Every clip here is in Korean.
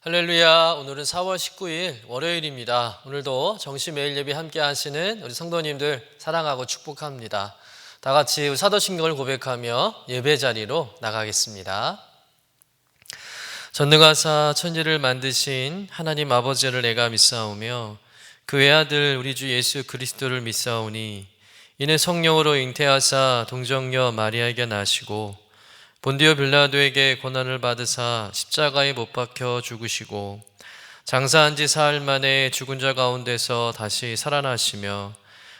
할렐루야. 오늘은 4월 19일 월요일입니다. 오늘도 정시 매일 예배 함께 하시는 우리 성도님들 사랑하고 축복합니다. 다 같이 사도신경을 고백하며 예배 자리로 나가겠습니다. 전능하사 천지를 만드신 하나님 아버지를 내가 믿사오며 그 외아들 우리 주 예수 그리스도를 믿사오니 이는 성령으로 잉태하사 동정녀 마리아에게 나시고 본디오 빌라도에게 고난을 받으사 십자가에 못 박혀 죽으시고 장사한 지 사흘 만에 죽은 자 가운데서 다시 살아나시며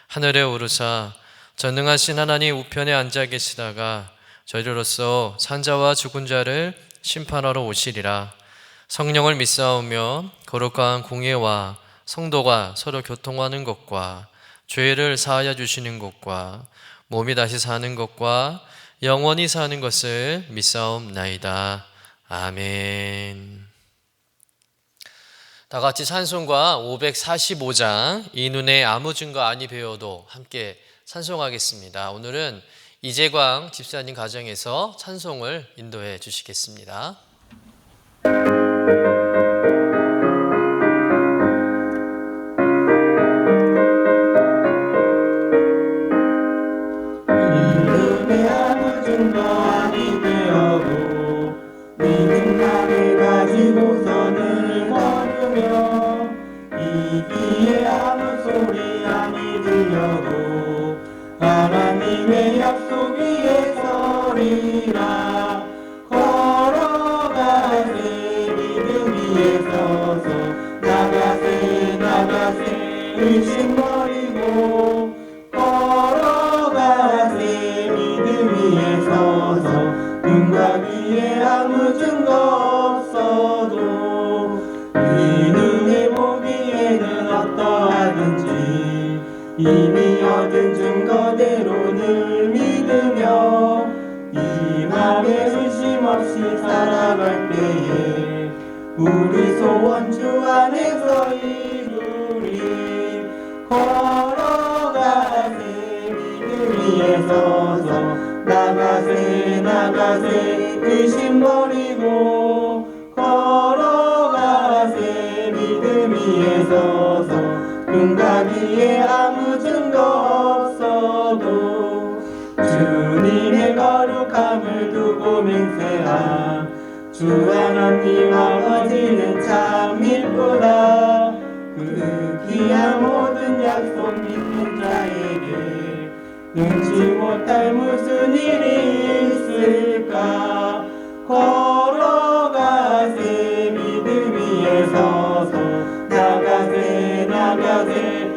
하늘에 오르사 전능하신 하나님 우편에 앉아 계시다가 저희로서 산자와 죽은 자를 심판하러 오시리라. 성령을 믿사오며 거룩한 공예와 성도가 서로 교통하는 것과 죄를 사하여 주시는 것과 몸이 다시 사는 것과 영원히 사는 것을 믿사옵나이다. 아멘. 다 같이 찬송가 545장 이 눈에 아무 증거 아니 배워도 함께 찬송하겠습니다. 오늘은 이재광 집사님 가정에서 찬송을 인도해 주시겠습니다. 하나님의 약속 위에 서리라. 걸어가세 믿음 위에 서서 나가세 의심 버리고 걸어가세 믿음 위에 서서 눈과 귀에 아무 증거 없어도 이 눈에 보기에는 어떠하든지 이미 얻은 증거대로 늘 믿으며 이 맘에 의심 없이 살아갈 때에 우리 소원 주 안에서 이루리. 걸어가세 믿음 위에 서서 나가세 의심 버리고 걸어가세 믿음 위에 서서 눈과 귀에 아무 증거 없어도 주님의 거룩함을 두고 맹세함. 주 하나님 아버지는 참 믿구나. 그 귀한 모든 약속 믿는 자에게 능치 못할 무슨 일이 있을까. 걸어가세 믿음 위에 서서 나가세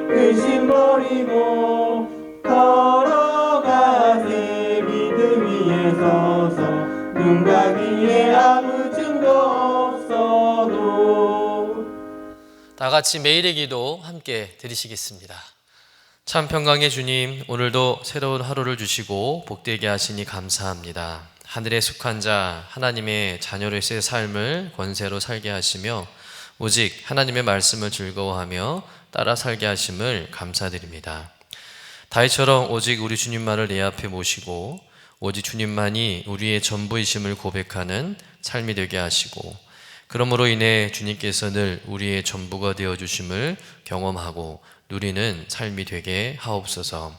의심 버리고 걸어가세 믿음 위에 서서 눈과 귀에 아무 증거 없어도. 다 같이 매일의 기도 함께 드리시겠습니다. 참 평강의 주님, 오늘도 새로운 하루를 주시고 복되게 하시니 감사합니다. 하늘에 속한 자 하나님의 자녀로서의 삶을 권세로 살게 하시며 오직 하나님의 말씀을 즐거워하며 따라 살게 하심을 감사드립니다. 다윗처럼 오직 우리 주님만을 내 앞에 모시고 오직 주님만이 우리의 전부이심을 고백하는 삶이 되게 하시고 그러므로 인해 주님께서 늘 우리의 전부가 되어주심을 경험하고 누리는 삶이 되게 하옵소서.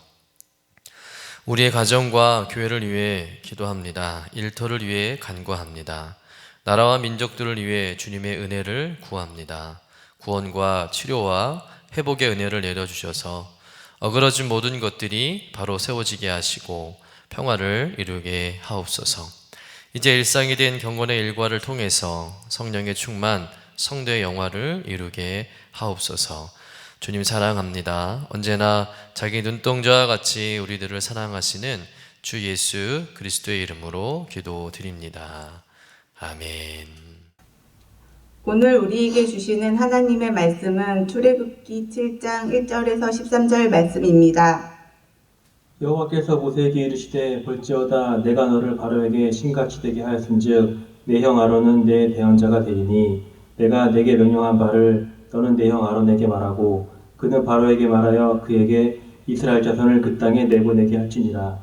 우리의 가정과 교회를 위해 기도합니다. 일터를 위해 간구합니다. 나라와 민족들을 위해 주님의 은혜를 구합니다. 구원과 치료와 회복의 은혜를 내려주셔서 어그러진 모든 것들이 바로 세워지게 하시고 평화를 이루게 하옵소서. 이제 일상이 된 경건의 일과를 통해서 성령의 충만, 성도의 영화를 이루게 하옵소서. 주님 사랑합니다. 언제나 자기 눈동자와 같이 우리들을 사랑하시는 주 예수 그리스도의 이름으로 기도드립니다. 아멘. 오늘 우리에게 주시는 하나님의 말씀은 출애굽기 7장 1절에서 13절 말씀입니다. 여호와께서 모세에게 이르시되 볼지어다 내가 너를 바로에게 신같이 되게 하였은즉 내 형 아론은 내 대언자가 되리니 내가 내게 명령한 바를 너는 내 형 아론에게 말하고 그는 바로에게 말하여 그에게 이스라엘 자손을 그 땅에 내보내게 할지니라.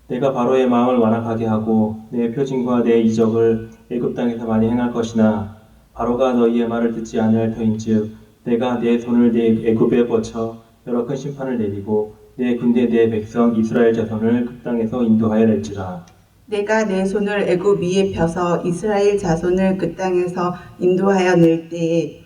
내가 바로의 마음을 완악하게 하고 내 표징과 내 이적을 애굽 땅에서 많이 행할 것이나 바로가 너희의 말을 듣지 아니할 터인즉 내가 내 손을 내 애굽에 뻗쳐 여러 큰 심판을 내리고 내 군대 내 백성 이스라엘 자손을 그 땅에서 인도하여 낼지라. 내가 내 손을 애굽 위에 펴서 이스라엘 자손을 그 땅에서 인도하여 낼 때에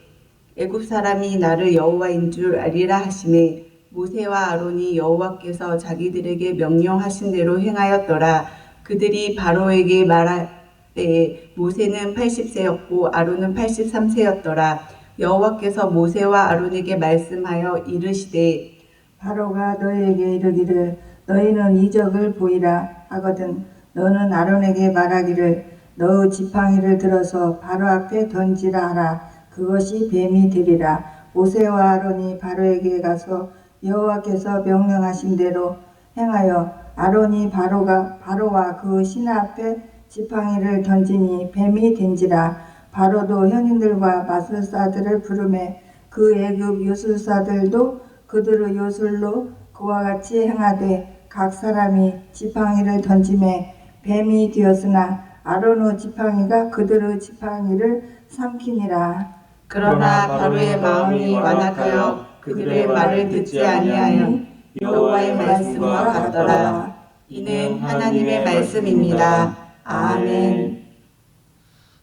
애굽 사람이 나를 여호와인 줄 알리라 하시매 모세와 아론이 여호와께서 자기들에게 명령하신 대로 행하였더라. 그들이 바로에게 말할 때에 모세는 80세였고 아론은 83세였더라. 여호와께서 모세와 아론에게 말씀하여 이르시되 바로가 너희에게 이르기를 너희는 이적을 보이라 하거든 너는 아론에게 말하기를 너의 지팡이를 들어서 바로 앞에 던지라 하라. 그것이 뱀이 되리라. 모세와 아론이 바로에게 가서 여호와께서 명령하신 대로 행하여 아론이 바로와 그 신하 앞에 지팡이를 던지니 뱀이 된지라. 바로도 현인들과 마술사들을 부르매 그 애굽 요술사들도 그들의 요술로 그와 같이 행하되 각 사람이 지팡이를 던지매 뱀이 되었으나 아론의 지팡이가 그들의 지팡이를 삼키니라. 그러나 바로의 마음이 완악하여 그들의 말을 듣지 아니하여 여호와의 말씀과 같더라. 이는 하나님의 말씀입니다. 아멘.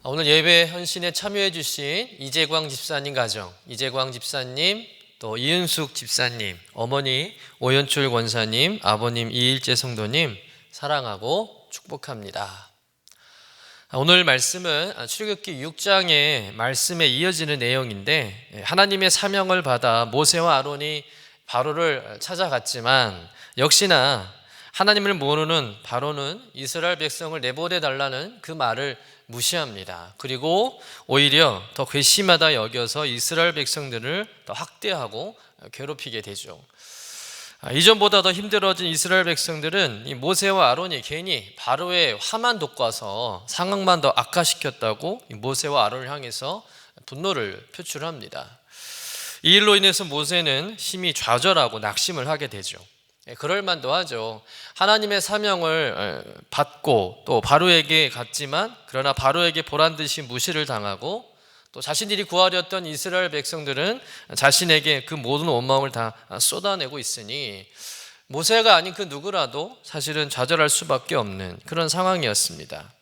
오늘 예배 헌신에 참여해 주신 이재광 집사님 가정, 이재광 집사님, 또 이은숙 집사님, 어머니 오연출 권사님, 아버님 이일재 성도님 사랑하고 축복합니다. 오늘 말씀은 출애굽기 6장의 말씀에 이어지는 내용인데 하나님의 사명을 받아 모세와 아론이 바로를 찾아갔지만 역시나 하나님을 모르는 바로는 이스라엘 백성을 내보내 달라는 그 말을 무시합니다. 그리고 오히려 더 괘씸하다 여겨서 이스라엘 백성들을 더 학대하고 괴롭히게 되죠. 이전보다 더 힘들어진 이스라엘 백성들은 이 모세와 아론이 괜히 바로의 화만 돋궈서 상황만 더 악화시켰다고 모세와 아론을 향해서 분노를 표출합니다. 이 일로 인해서 모세는 심히 좌절하고 낙심을 하게 되죠. 그럴 만도 하죠. 하나님의 사명을 받고 또 바로에게 갔지만 그러나 바로에게 보란듯이 무시를 당하고 또 자신들이 구하려 했던 이스라엘 백성들은 자신에게 그 모든 원망을 다 쏟아내고 있으니 모세가 아닌 그 누구라도 사실은 좌절할 수밖에 없는 그런 상황이었습니다.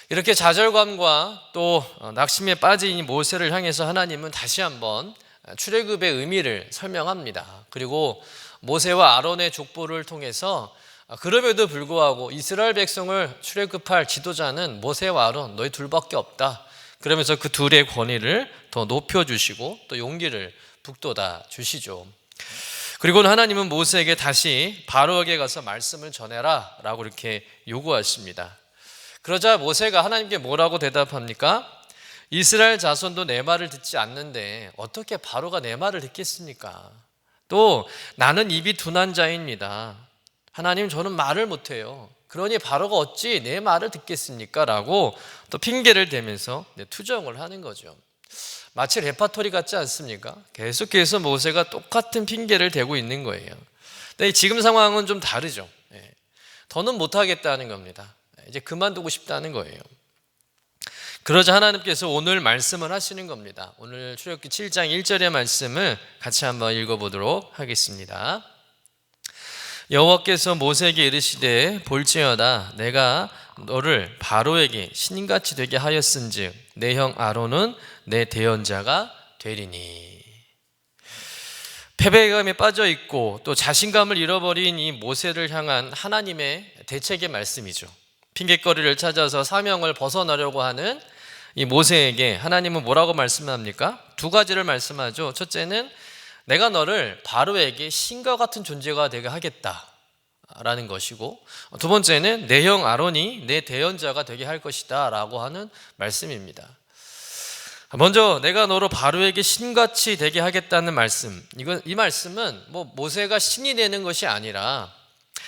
이렇게 좌절감과 또 낙심에 빠진 이 모세를 향해서 하나님은 다시 한번 출애굽의 의미를 설명합니다. 그리고 모세와 아론의 족보를 통해서 그럼에도 불구하고 이스라엘 백성을 출애굽할 지도자는 모세와 아론 너희 둘밖에 없다. 그러면서 그 둘의 권위를 더 높여주시고 또 용기를 북돋아 주시죠. 그리고는 하나님은 모세에게 다시 바로에게 가서 말씀을 전해라 라고 이렇게 요구하십니다. 그러자 모세가 하나님께 뭐라고 대답합니까? 이스라엘 자손도 내 말을 듣지 않는데 어떻게 바로가 내 말을 듣겠습니까? 또 나는 입이 둔한 자입니다. 하나님 저는 말을 못해요. 그러니 바로가 어찌 내 말을 듣겠습니까? 라고 또 핑계를 대면서 투정을 하는 거죠. 마치 레파토리 같지 않습니까? 계속해서 모세가 똑같은 핑계를 대고 있는 거예요. 근데 지금 상황은 좀 다르죠. 더는 못하겠다는 겁니다. 이제 그만두고 싶다는 거예요. 그러자 하나님께서 오늘 말씀을 하시는 겁니다. 오늘 출애굽기 7장 1절의 말씀을 같이 한번 읽어보도록 하겠습니다. 여호와께서 모세에게 이르시되 볼지어다 내가 너를 바로에게 신같이 되게 하였은즉 내 형 아론은 내 대언자가 되리니. 패배감에 빠져 있고 또 자신감을 잃어버린 이 모세를 향한 하나님의 대책의 말씀이죠. 핑계거리를 찾아서 사명을 벗어나려고 하는 이 모세에게 하나님은 뭐라고 말씀합니까? 두 가지를 말씀하죠. 첫째는 내가 너를 바로에게 신과 같은 존재가 되게 하겠다라는 것이고, 두 번째는 내 형 아론이 내 대언자가 되게 할 것이다 라고 하는 말씀입니다. 먼저 내가 너로 바로에게 신같이 되게 하겠다는 말씀, 이 말씀은 모세가 신이 되는 것이 아니라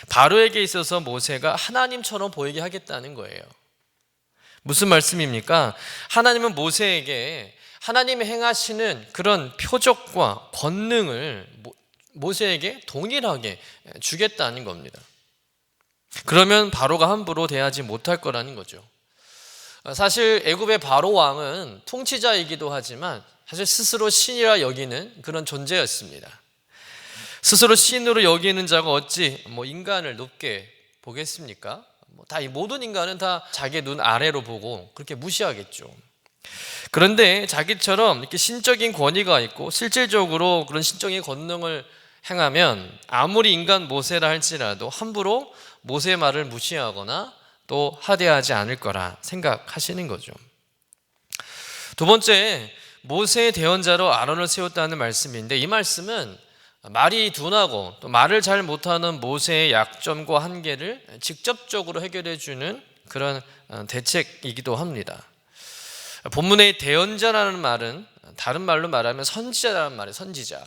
바로에게 있어서 모세가 하나님처럼 보이게 하겠다는 거예요. 무슨 말씀입니까? 하나님은 모세에게 하나님이 행하시는 그런 표적과 권능을 모세에게 동일하게 주겠다는 겁니다. 그러면 바로가 함부로 대하지 못할 거라는 거죠. 사실 애굽의 바로 왕은 통치자이기도 하지만 사실 스스로 신이라 여기는 그런 존재였습니다. 스스로 신으로 여기는 자가 어찌 인간을 높게 보겠습니까? 다 이 모든 인간은 다 자기 눈 아래로 보고 그렇게 무시하겠죠. 그런데 자기처럼 이렇게 신적인 권위가 있고 실질적으로 그런 신적인 권능을 행하면 아무리 인간 모세라 할지라도 함부로 모세의 말을 무시하거나 또 하대하지 않을 거라 생각하시는 거죠. 두 번째, 모세의 대언자로 아론을 세웠다는 말씀인데 이 말씀은 말이 둔하고 또 말을 잘 못하는 모세의 약점과 한계를 직접적으로 해결해 주는 그런 대책이기도 합니다. 본문의 대언자라는 말은 다른 말로 말하면 선지자라는 말이에요. 선지자.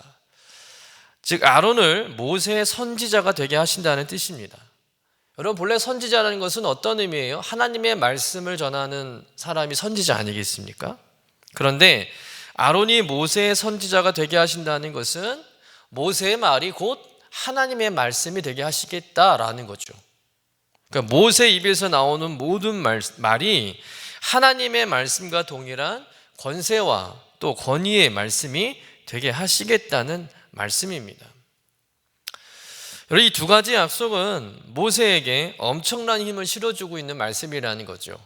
즉 아론을 모세의 선지자가 되게 하신다는 뜻입니다. 여러분 본래 선지자라는 것은 어떤 의미예요? 하나님의 말씀을 전하는 사람이 선지자 아니겠습니까? 그런데 아론이 모세의 선지자가 되게 하신다는 것은 모세의 말이 곧 하나님의 말씀이 되게 하시겠다라는 거죠. 그러니까 모세 입에서 나오는 모든 말이 하나님의 말씀과 동일한 권세와 또 권위의 말씀이 되게 하시겠다는 말씀입니다. 여러분 이 두 가지 약속은 모세에게 엄청난 힘을 실어주고 있는 말씀이라는 거죠.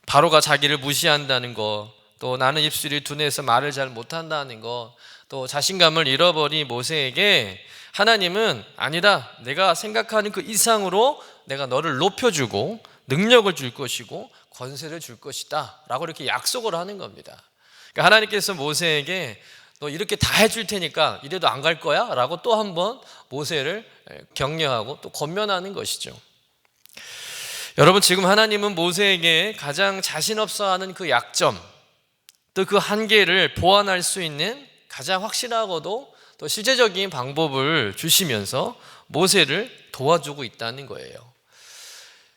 바로가 자기를 무시한다는 것, 또 나는 입술이 둔해서 말을 잘 못한다는 것, 또 자신감을 잃어버린 모세에게 하나님은 아니다, 내가 생각하는 그 이상으로 내가 너를 높여주고 능력을 줄 것이고 권세를 줄 것이다 라고 이렇게 약속을 하는 겁니다. 그러니까 하나님께서 모세에게 너 이렇게 다 해줄 테니까 이래도 안 갈 거야? 라고 또 한번 모세를 격려하고 또 권면하는 것이죠. 여러분 지금 하나님은 모세에게 가장 자신 없어하는 그 약점 또 그 한계를 보완할 수 있는 가장 확실하고도 또 실제적인 방법을 주시면서 모세를 도와주고 있다는 거예요.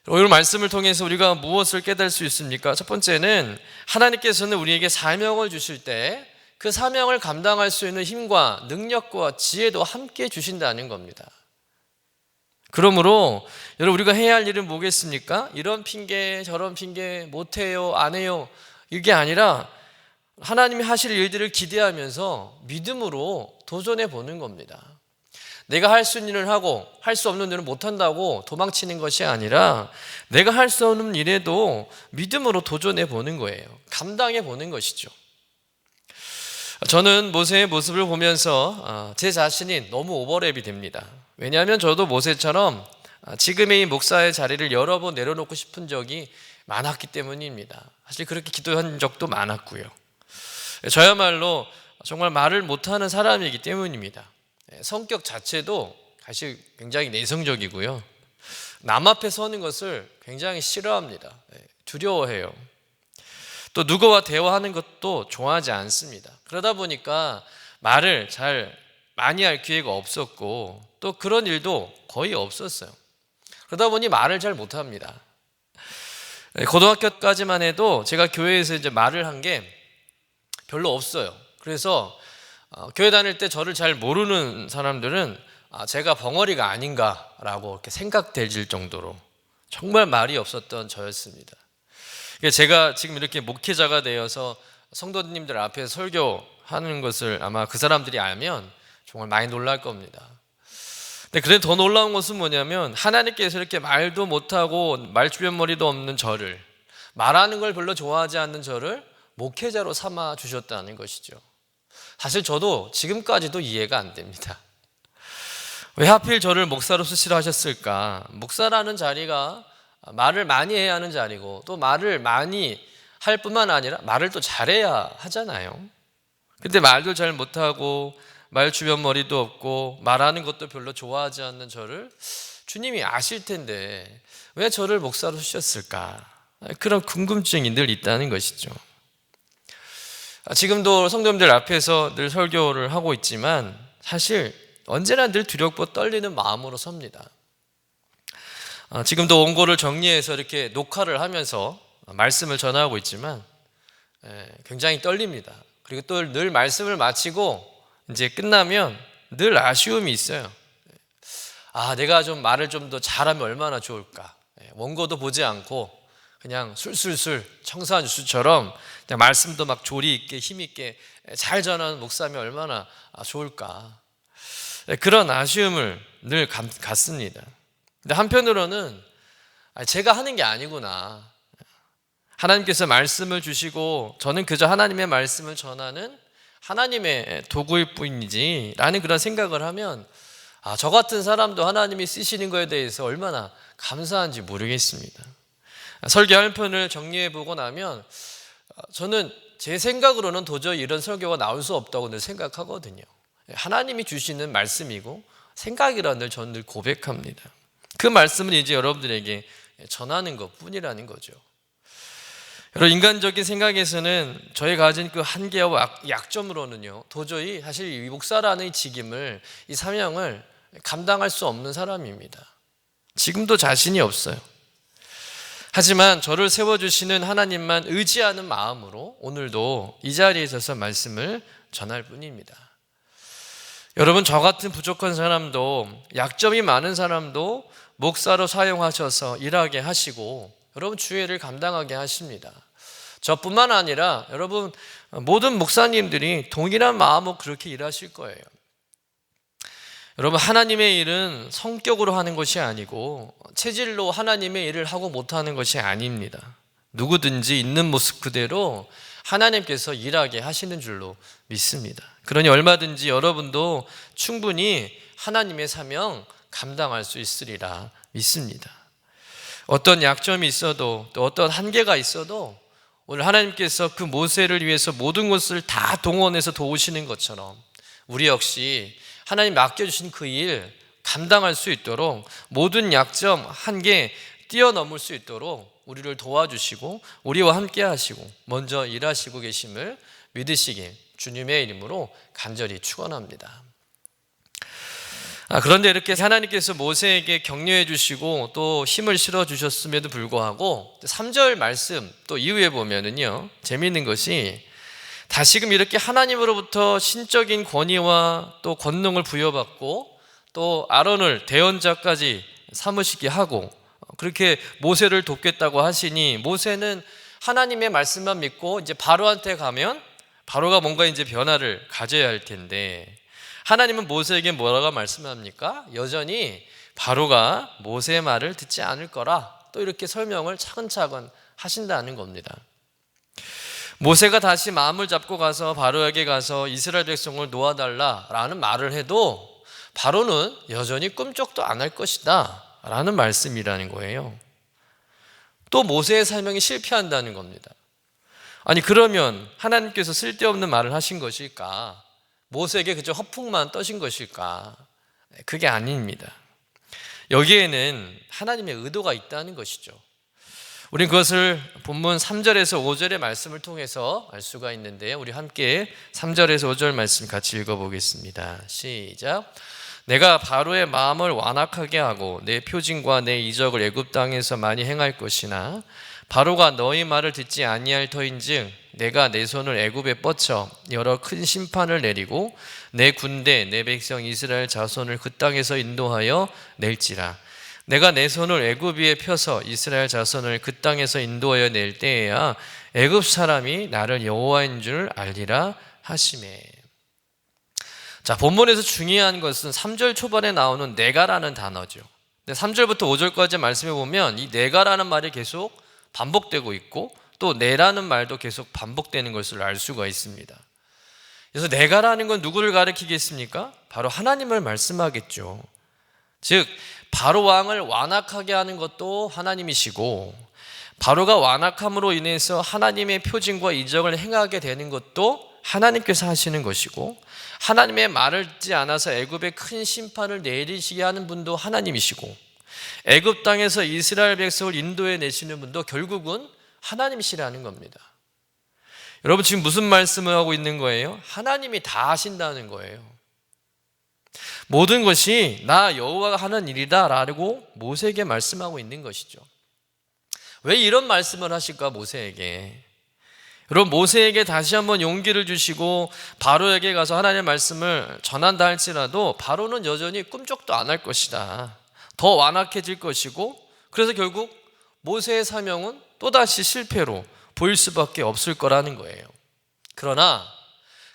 오늘 말씀을 통해서 우리가 무엇을 깨달을 수 있습니까? 첫 번째는 하나님께서는 우리에게 사명을 주실 때 그 사명을 감당할 수 있는 힘과 능력과 지혜도 함께 주신다는 겁니다. 그러므로 여러분 우리가 해야 할 일은 뭐겠습니까? 이런 핑계 저런 핑계 못해요 안 해요 이게 아니라 하나님이 하실 일들을 기대하면서 믿음으로 도전해 보는 겁니다. 내가 할 수 있는 일을 하고 할 수 없는 일을 못한다고 도망치는 것이 아니라 내가 할 수 없는 일에도 믿음으로 도전해 보는 거예요. 감당해 보는 것이죠. 저는 모세의 모습을 보면서 제 자신이 너무 오버랩이 됩니다. 왜냐하면 저도 모세처럼 지금의 이 목사의 자리를 여러 번 내려놓고 싶은 적이 많았기 때문입니다. 사실 그렇게 기도한 적도 많았고요. 저야말로 정말 말을 못하는 사람이기 때문입니다. 성격 자체도 사실 굉장히 내성적이고요. 남 앞에 서는 것을 굉장히 싫어합니다. 두려워해요. 또 누구와 대화하는 것도 좋아하지 않습니다. 그러다 보니까 말을 잘 많이 할 기회가 없었고 또 그런 일도 거의 없었어요. 그러다 보니 말을 잘 못합니다. 고등학교까지만 해도 제가 교회에서 이제 말을 한 게 별로 없어요. 그래서 교회 다닐 때 저를 잘 모르는 사람들은 제가 벙어리가 아닌가라고 이렇게 생각될 정도로 정말 말이 없었던 저였습니다. 제가 지금 이렇게 목회자가 되어서 성도님들 앞에서 설교하는 것을 아마 그 사람들이 알면 정말 많이 놀랄 겁니다. 근데 그래도 더 놀라운 것은 뭐냐면 하나님께서 이렇게 말도 못하고 말 주변머리도 없는 저를, 말하는 걸 별로 좋아하지 않는 저를 목회자로 삼아 주셨다는 것이죠. 사실 저도 지금까지도 이해가 안 됩니다. 왜 하필 저를 목사로 쓰시라 하셨을까? 목사라는 자리가 말을 많이 해야 하는 자리고 또 말을 많이 할 뿐만 아니라 말을 또 잘해야 하잖아요. 근데 말도 잘 못하고 말 주변 머리도 없고 말하는 것도 별로 좋아하지 않는 저를 주님이 아실 텐데 왜 저를 목사로 쓰셨을까? 그런 궁금증이 늘 있다는 것이죠. 지금도 성도님들 앞에서 늘 설교를 하고 있지만 사실 언제나 늘 두렵고 떨리는 마음으로 섭니다. 지금도 원고를 정리해서 이렇게 녹화를 하면서 말씀을 전하고 있지만 굉장히 떨립니다. 그리고 또 늘 말씀을 마치고 이제 끝나면 늘 아쉬움이 있어요. 내가 좀 말을 좀 더 잘하면 얼마나 좋을까. 원고도 보지 않고 그냥 술술술 청소한 주스처럼 그냥 말씀도 막 조리 있게 힘 있게 잘 전하는 목사면 얼마나 좋을까. 그런 아쉬움을 늘 갖습니다. 근데 한편으로는 제가 하는 게 아니구나. 하나님께서 말씀을 주시고 저는 그저 하나님의 말씀을 전하는 하나님의 도구일 뿐이지 라는 그런 생각을 하면 저 같은 사람도 하나님이 쓰시는 것에 대해서 얼마나 감사한지 모르겠습니다. 설교 한 편을 정리해보고 나면 저는 제 생각으로는 도저히 이런 설교가 나올 수 없다고 늘 생각하거든요. 하나님이 주시는 말씀이고 생각이라 저는 늘 고백합니다. 그 말씀은 이제 여러분들에게 전하는 것뿐이라는 거죠. 여러분, 인간적인 생각에서는 저희 가진 그 한계와 약점으로는요, 도저히 사실 이 목사라는 이 직임을, 이 사명을 감당할 수 없는 사람입니다. 지금도 자신이 없어요. 하지만 저를 세워주시는 하나님만 의지하는 마음으로 오늘도 이 자리에 서서 말씀을 전할 뿐입니다. 여러분, 저 같은 부족한 사람도, 약점이 많은 사람도 목사로 사용하셔서 일하게 하시고 여러분 주의를 감당하게 하십니다. 저뿐만 아니라 여러분 모든 목사님들이 동일한 마음으로 그렇게 일하실 거예요. 여러분, 하나님의 일은 성격으로 하는 것이 아니고 체질로 하나님의 일을 하고 못하는 것이 아닙니다. 누구든지 있는 모습 그대로 하나님께서 일하게 하시는 줄로 믿습니다. 그러니 얼마든지 여러분도 충분히 하나님의 사명 감당할 수 있으리라 믿습니다. 어떤 약점이 있어도 또 어떤 한계가 있어도 오늘 하나님께서 그 모세를 위해서 모든 것을 다 동원해서 도우시는 것처럼 우리 역시 하나님 맡겨주신 그 일 감당할 수 있도록 모든 약점, 한계 뛰어넘을 수 있도록 우리를 도와주시고 우리와 함께 하시고 먼저 일하시고 계심을 믿으시길 주님의 이름으로 간절히 축원합니다. 그런데 이렇게 하나님께서 모세에게 격려해 주시고 또 힘을 실어 주셨음에도 불구하고 3절 말씀 또 이후에 보면은요, 재미있는 것이 다시금 이렇게 하나님으로부터 신적인 권위와 또 권능을 부여받고 또 아론을 대언자까지 삼으시게 하고 그렇게 모세를 돕겠다고 하시니 모세는 하나님의 말씀만 믿고 이제 바로한테 가면 바로가 뭔가 이제 변화를 가져야 할 텐데 하나님은 모세에게 뭐라고 말씀합니까? 여전히 바로가 모세의 말을 듣지 않을 거라 또 이렇게 설명을 차근차근 하신다는 겁니다. 모세가 다시 마음을 잡고 가서 바로에게 가서 이스라엘 백성을 놓아달라라는 말을 해도 바로는 여전히 꿈쩍도 안 할 것이다 라는 말씀이라는 거예요. 또 모세의 사명이 실패한다는 겁니다. 아니 그러면 하나님께서 쓸데없는 말을 하신 것일까? 모세에게 그저 허풍만 떠신 것일까? 그게 아닙니다. 여기에는 하나님의 의도가 있다는 것이죠. 우린 그것을 본문 3절에서 5절의 말씀을 통해서 알 수가 있는데요, 우리 함께 3절에서 5절 말씀 같이 읽어보겠습니다. 시작. 내가 바로의 마음을 완악하게 하고 내 표징과 내 이적을 애굽 땅에서 많이 행할 것이나 바로가 너희 말을 듣지 아니할 터인즉 내가 내 손을 애굽에 뻗쳐 여러 큰 심판을 내리고 내 군대 내 백성 이스라엘 자손을 그 땅에서 인도하여 낼지라. 내가 내 손을 애굽 위에 펴서 이스라엘 자손을 그 땅에서 인도하여 낼 때에야 애굽 사람이 나를 여호와인 줄 알리라 하시매. 자, 본문에서 중요한 것은 3절 초반에 나오는 내가라는 단어죠. 3절부터 5절까지 말씀해 보면 이 내가라는 말이 계속 반복되고 있고 또 내라는 말도 계속 반복되는 것을 알 수가 있습니다. 그래서 내가라는 건 누구를 가리키겠습니까? 바로 하나님을 말씀하겠죠. 즉 바로 왕을 완악하게 하는 것도 하나님이시고 바로가 완악함으로 인해서 하나님의 표징과 이적을 행하게 되는 것도 하나님께서 하시는 것이고 하나님의 말을 듣지 않아서 애굽에 큰 심판을 내리시게 하는 분도 하나님이시고 애굽 땅에서 이스라엘 백성을 인도해 내시는 분도 결국은 하나님이시라는 겁니다. 여러분 지금 무슨 말씀을 하고 있는 거예요? 하나님이 다 하신다는 거예요. 모든 것이 나 여호와가 하는 일이다 라고 모세에게 말씀하고 있는 것이죠. 왜 이런 말씀을 하실까? 모세에게. 여러분 모세에게 다시 한번 용기를 주시고 바로에게 가서 하나님의 말씀을 전한다 할지라도 바로는 여전히 꿈쩍도 안 할 것이다. 더 완악해질 것이고 그래서 결국 모세의 사명은 또다시 실패로 보일 수밖에 없을 거라는 거예요. 그러나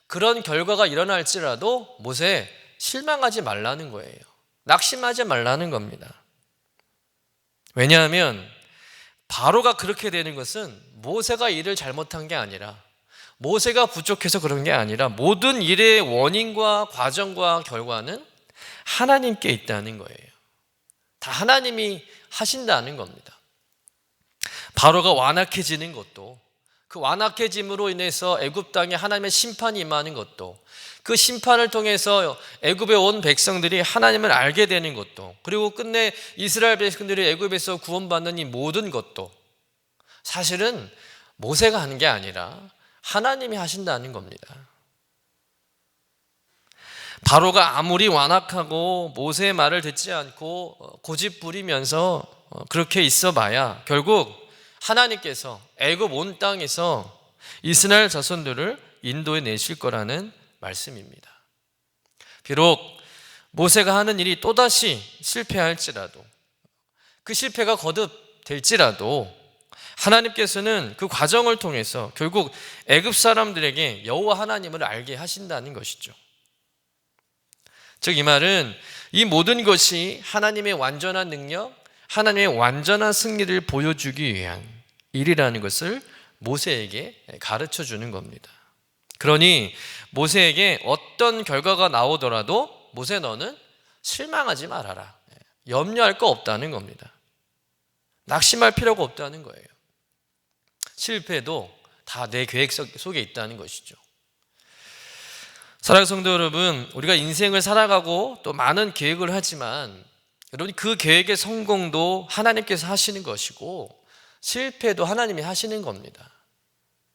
그런 결과가 일어날지라도 모세 실망하지 말라는 거예요. 낙심하지 말라는 겁니다. 왜냐하면 바로가 그렇게 되는 것은 모세가 일을 잘못한 게 아니라, 모세가 부족해서 그런 게 아니라, 모든 일의 원인과 과정과 결과는 하나님께 있다는 거예요. 다 하나님이 하신다는 겁니다. 바로가 완악해지는 것도, 그 완악해짐으로 인해서 애굽 땅에 하나님의 심판이 임하는 것도, 그 심판을 통해서 애굽에 온 백성들이 하나님을 알게 되는 것도, 그리고 끝내 이스라엘 백성들이 애굽에서 구원받는 이 모든 것도 사실은 모세가 하는 게 아니라 하나님이 하신다는 겁니다. 바로가 아무리 완악하고 모세의 말을 듣지 않고 고집 부리면서 그렇게 있어봐야 결국 하나님께서 애굽 온 땅에서 이스라엘 자손들을 인도해 내실 거라는 말씀입니다. 비록 모세가 하는 일이 또다시 실패할지라도, 그 실패가 거듭될지라도 하나님께서는 그 과정을 통해서 결국 애굽 사람들에게 여호와 하나님을 알게 하신다는 것이죠. 즉 이 말은 이 모든 것이 하나님의 완전한 능력, 하나님의 완전한 승리를 보여주기 위한 일이라는 것을 모세에게 가르쳐 주는 겁니다. 그러니 모세에게 어떤 결과가 나오더라도 모세 너는 실망하지 말아라. 염려할 거 없다는 겁니다. 낙심할 필요가 없다는 거예요. 실패도 다 내 계획 속에 있다는 것이죠. 사랑하는 성도 여러분, 우리가 인생을 살아가고 또 많은 계획을 하지만 여러분 그 계획의 성공도 하나님께서 하시는 것이고 실패도 하나님이 하시는 겁니다.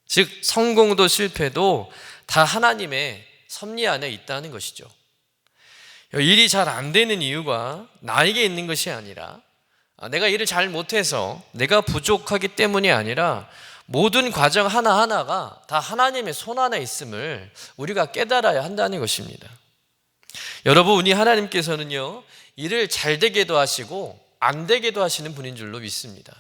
즉 성공도 실패도 다 하나님의 섭리 안에 있다는 것이죠. 일이 잘 안 되는 이유가 나에게 있는 것이 아니라, 내가 일을 잘 못해서 내가 부족하기 때문이 아니라 모든 과정 하나하나가 다 하나님의 손 안에 있음을 우리가 깨달아야 한다는 것입니다. 여러분, 우리 하나님께서는요 일을 잘 되게도 하시고 안 되게도 하시는 분인 줄로 믿습니다.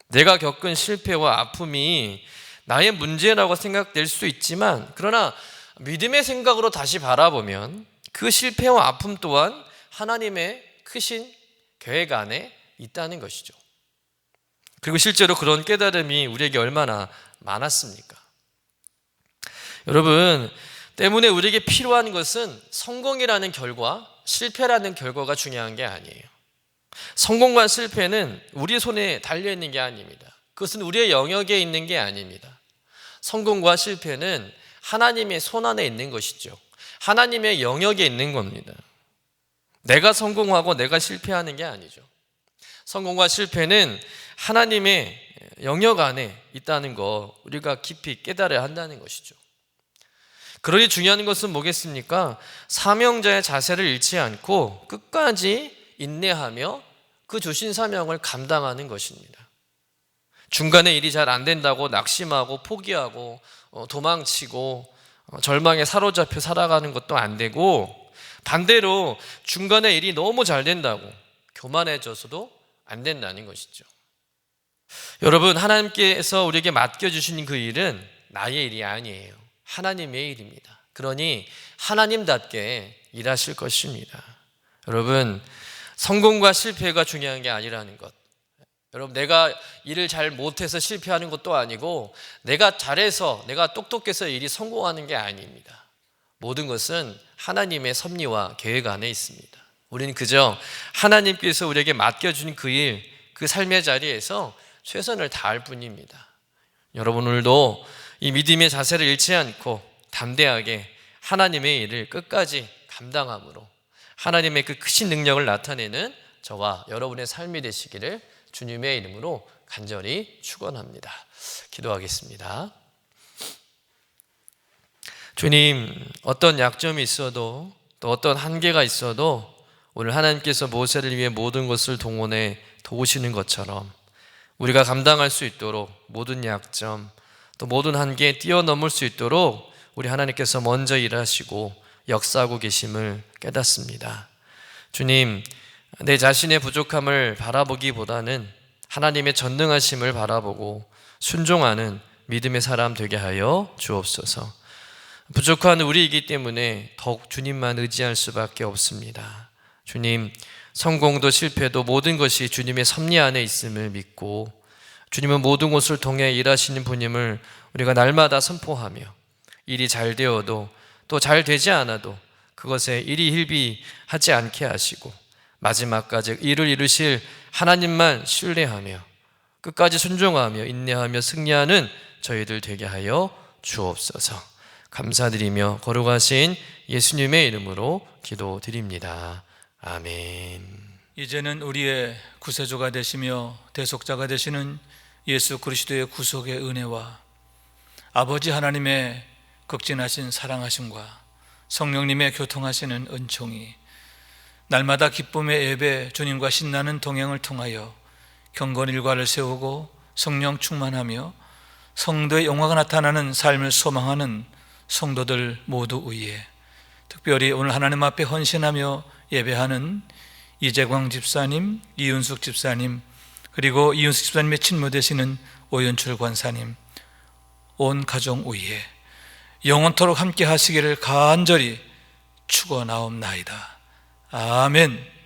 내가 겪은 실패와 아픔이 나의 문제라고 생각될 수 있지만, 그러나 믿음의 생각으로 다시 바라보면 그 실패와 아픔 또한 하나님의 크신 계획 안에 있다는 것이죠. 그리고 실제로 그런 깨달음이 우리에게 얼마나 많았습니까? 여러분, 때문에 우리에게 필요한 것은 성공이라는 결과, 실패라는 결과가 중요한 게 아니에요. 성공과 실패는 우리 손에 달려있는 게 아닙니다. 그것은 우리의 영역에 있는 게 아닙니다. 성공과 실패는 하나님의 손 안에 있는 것이죠. 하나님의 영역에 있는 겁니다. 내가 성공하고 내가 실패하는 게 아니죠. 성공과 실패는 하나님의 영역 안에 있다는 거 우리가 깊이 깨달아야 한다는 것이죠. 그러니 중요한 것은 뭐겠습니까? 사명자의 자세를 잃지 않고 끝까지 인내하며 그 주신 사명을 감당하는 것입니다. 중간에 일이 잘 안 된다고 낙심하고 포기하고 도망치고 절망에 사로잡혀 살아가는 것도 안 되고, 반대로 중간에 일이 너무 잘 된다고 교만해져서도 안 된다는 것이죠. 여러분, 하나님께서 우리에게 맡겨주신 그 일은 나의 일이 아니에요. 하나님의 일입니다. 그러니 하나님답게 일하실 것입니다. 여러분, 성공과 실패가 중요한 게 아니라는 것. 여러분, 내가 일을 잘 못해서 실패하는 것도 아니고 내가 잘해서, 내가 똑똑해서 일이 성공하는 게 아닙니다. 모든 것은 하나님의 섭리와 계획 안에 있습니다. 우리는 그저 하나님께서 우리에게 맡겨준 그 일, 그 삶의 자리에서 최선을 다할 뿐입니다. 여러분, 오늘도 이 믿음의 자세를 잃지 않고 담대하게 하나님의 일을 끝까지 감당함으로 하나님의 그 크신 능력을 나타내는 저와 여러분의 삶이 되시기를 주님의 이름으로 간절히 축원합니다. 기도하겠습니다. 주님, 어떤 약점이 있어도 또 어떤 한계가 있어도 오늘 하나님께서 모세를 위해 모든 것을 동원해 도우시는 것처럼 우리가 감당할 수 있도록 모든 약점 또 모든 한계에 뛰어넘을 수 있도록 우리 하나님께서 먼저 일하시고 역사하고 계심을 깨닫습니다. 주님, 내 자신의 부족함을 바라보기보다는 하나님의 전능하심을 바라보고 순종하는 믿음의 사람 되게 하여 주옵소서. 부족한 우리이기 때문에 더욱 주님만 의지할 수밖에 없습니다. 주님, 성공도 실패도 모든 것이 주님의 섭리 안에 있음을 믿고 주님은 모든 것을 통해 일하시는 분임을 우리가 날마다 선포하며 일이 잘 되어도 또 잘 되지 않아도 그것에 일이 hil비하지 않게 하시고 마지막까지 일을 이루실 하나님만 신뢰하며 끝까지 순종하며 인내하며 승리하는 저희들 되게 하여 주옵소서. 감사드리며 거룩하신 예수님의 이름으로 기도드립니다. 아멘. 이제는 우리의 구세주가 되시며 대속자가 되시는 예수 그리스도의 구속의 은혜와 아버지 하나님의 극진하신 사랑하심과 성령님의 교통하시는 은총이 날마다 기쁨의 예배 주님과 신나는 동행을 통하여 경건 일과를 세우고 성령 충만하며 성도의 영화가 나타나는 삶을 소망하는 성도들 모두 위에, 특별히 오늘 하나님 앞에 헌신하며 예배하는 이재광 집사님, 이윤숙 집사님, 그리고 이윤숙 집사님의 친모 되시는 오연출 권사님, 온 가정 위에 영원토록 함께 하시기를 간절히 축원하옵나이다. 아멘.